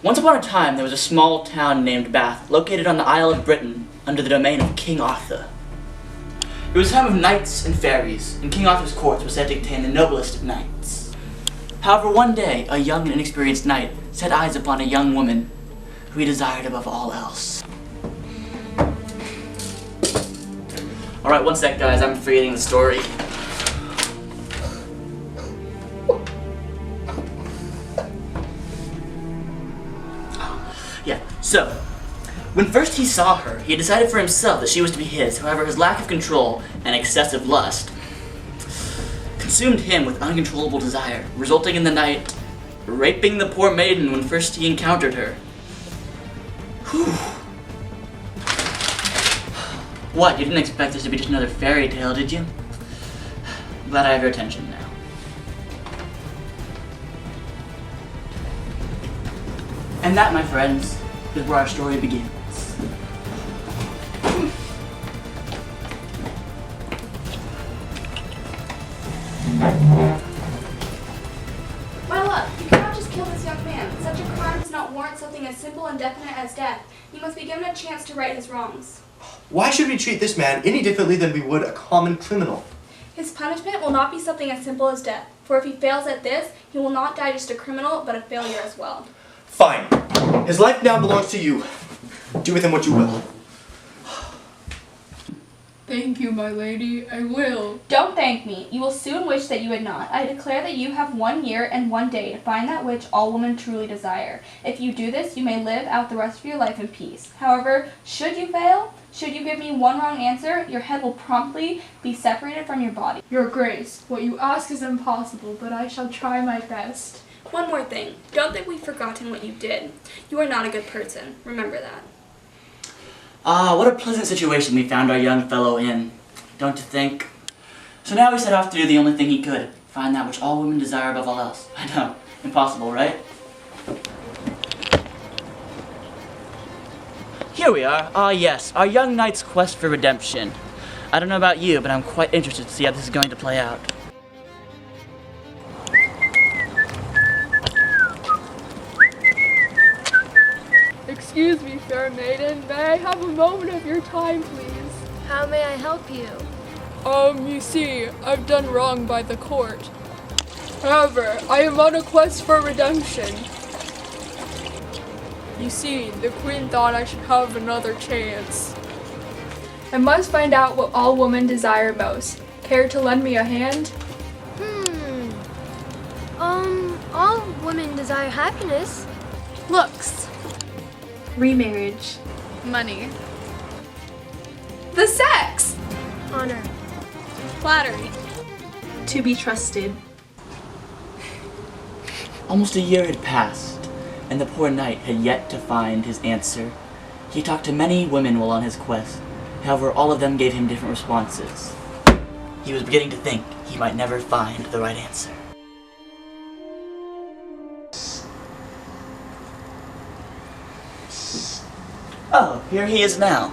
Once upon a time, there was a small town named Bath, located on the Isle of Britain, under the domain of King Arthur. It was a time of knights and fairies, and King Arthur's court was said to contain the noblest of knights. However, one day, a young and inexperienced knight set eyes upon a young woman who he desired above all else. Alright, one sec, guys, I'm forgetting the story. Yeah, so, when first he saw her, he decided for himself that she was to be his. However, his lack of control and excessive lust consumed him with uncontrollable desire, resulting in the knight raping the poor maiden when first he encountered her. Whew. What, you didn't expect this to be just another fairy tale, did you? Glad I have your attention now. And that, my friends, is where our story begins. My love, you cannot just kill this young man. Such a crime does not warrant something as simple and definite as death. He must be given a chance to right his wrongs. Why should we treat this man any differently than we would a common criminal? His punishment will not be something as simple as death, for if he fails at this, he will not die just a criminal, but a failure as well. Fine. His life now belongs to you. Do with him what you will. Thank you, my lady. I will. Don't thank me. You will soon wish that you had not. I declare that you have 1 year and 1 day to find that which all women truly desire. If you do this, you may live out the rest of your life in peace. However, should you fail, should you give me one wrong answer, your head will promptly be separated from your body. Your Grace, what you ask is impossible, but I shall try my best. One more thing. Don't think we've forgotten what you did. You are not a good person. Remember that. Ah, what a pleasant situation we found our young fellow in, don't you think? So now he set off to do the only thing he could, find that which all women desire above all else. I know, impossible, right? Here we are. Ah, yes, our young knight's quest for redemption. I don't know about you, but I'm quite interested to see how this is going to play out. Excuse me, fair maiden. May I have a moment of your time, please? How may I help you? You see, I've done wrong by the court. However, I am on a quest for redemption. You see, the queen thought I should have another chance. I must find out what all women desire most. Care to lend me a hand? All women desire happiness. Looks. Remarriage. Money. The sex. Honor. Flattery. To be trusted. Almost a year had passed, and the poor knight had yet to find his answer. He talked to many women while on his quest. However, all of them gave him different responses. He was beginning to think he might never find the right answer. Oh, here he is now.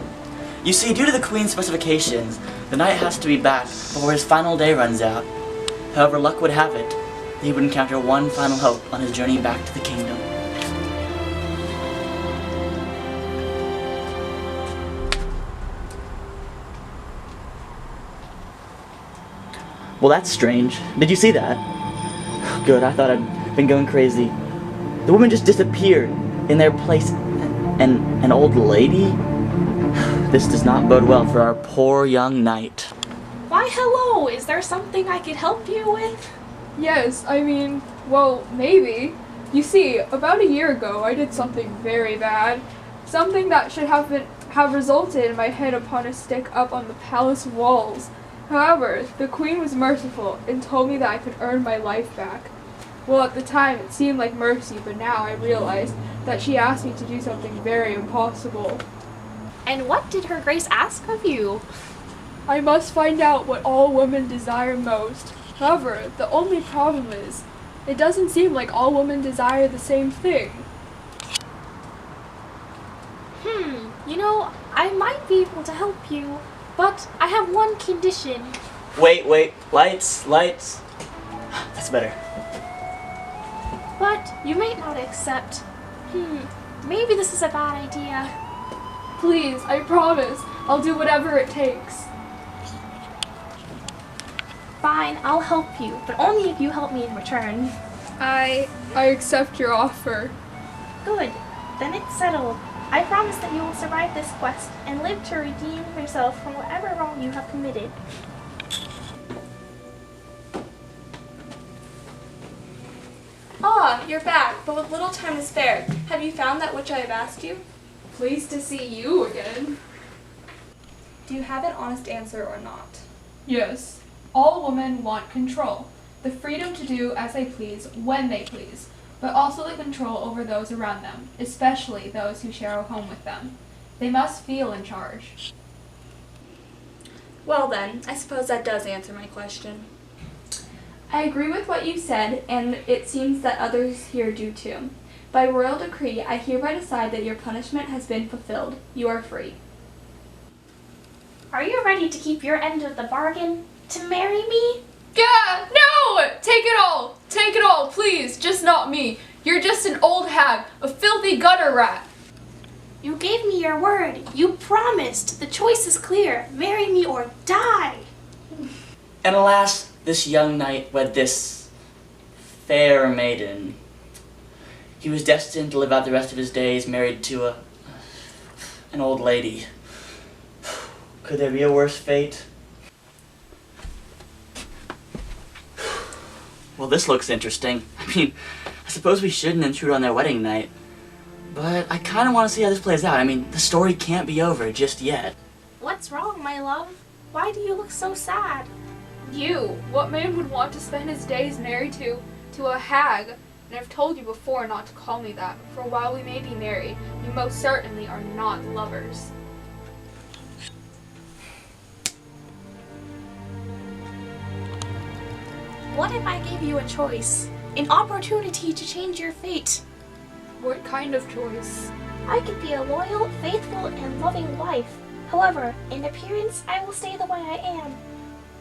You see, due to the Queen's specifications, the knight has to be back before his final day runs out. However, luck would have it that he would encounter one final hope on his journey back to the kingdom. Well, that's strange. Did you see that? Good, I thought I'd been going crazy. The woman just disappeared in their place. An old lady? This does not bode well for our poor young knight. Why, hello. Is there something I could help you with? Yes, well, maybe. You see, about a year ago, I did something very bad. Something that should have resulted in my head upon a stick up on the palace walls. However, the queen was merciful and told me that I could earn my life back. Well, at the time, it seemed like mercy, but now I realize that she asked me to do something very impossible. And what did her grace ask of you? I must find out what all women desire most. However, the only problem is, it doesn't seem like all women desire the same thing. You know, I might be able to help you, but I have one condition. Wait, lights. That's better. But you may not accept. Maybe this is a bad idea. Please, I promise. I'll do whatever it takes. Fine, I'll help you, but only if you help me in return. I accept your offer. Good. Then it's settled. I promise that you will survive this quest and live to redeem yourself from whatever wrong you have committed. Ah, you're back, but with little time to spare. Have you found that which I have asked you? Pleased to see you again. Do you have an honest answer or not? Yes. All women want control. The freedom to do as they please when they please, but also the control over those around them, especially those who share a home with them. They must feel in charge. Well then, I suppose that does answer my question. I agree with what you said, and it seems that others here do too. By royal decree, I hereby decide that your punishment has been fulfilled. You are free. Are you ready to keep your end of the bargain? To marry me? Yeah, no! Take it all! Take it all, please! Just not me. You're just an old hag, a filthy gutter rat. You gave me your word. You promised. The choice is clear. Marry me or die. And alas, this young knight wed this fair maiden. He was destined to live out the rest of his days married to an old lady. Could there be a worse fate? Well, this looks interesting. I mean, I suppose we shouldn't intrude on their wedding night. But I kind of want to see how this plays out. I mean, the story can't be over just yet. What's wrong, my love? Why do you look so sad? You, what man would want to spend his days married to a hag? And I've told you before not to call me that, for while we may be married, you most certainly are not lovers. What if I gave you a choice? An opportunity to change your fate? What kind of choice? I could be a loyal, faithful, and loving wife. However, in appearance, I will stay the way I am.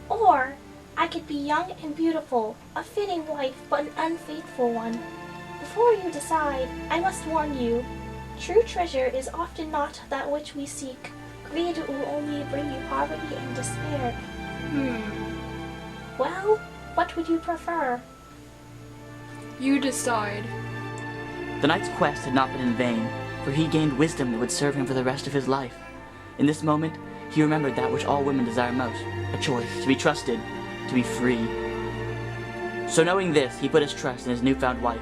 Or, I could be young and beautiful, a fitting wife, but an unfaithful one. Before you decide, I must warn you. True treasure is often not that which we seek. Greed will only bring you poverty and despair. Well, what would you prefer? You decide. The knight's quest had not been in vain, for he gained wisdom that would serve him for the rest of his life. In this moment, he remembered that which all women desire most, a choice, to be trusted, to be free. So knowing this, he put his trust in his newfound wife,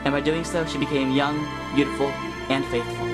and by doing so, she became young, beautiful, and faithful.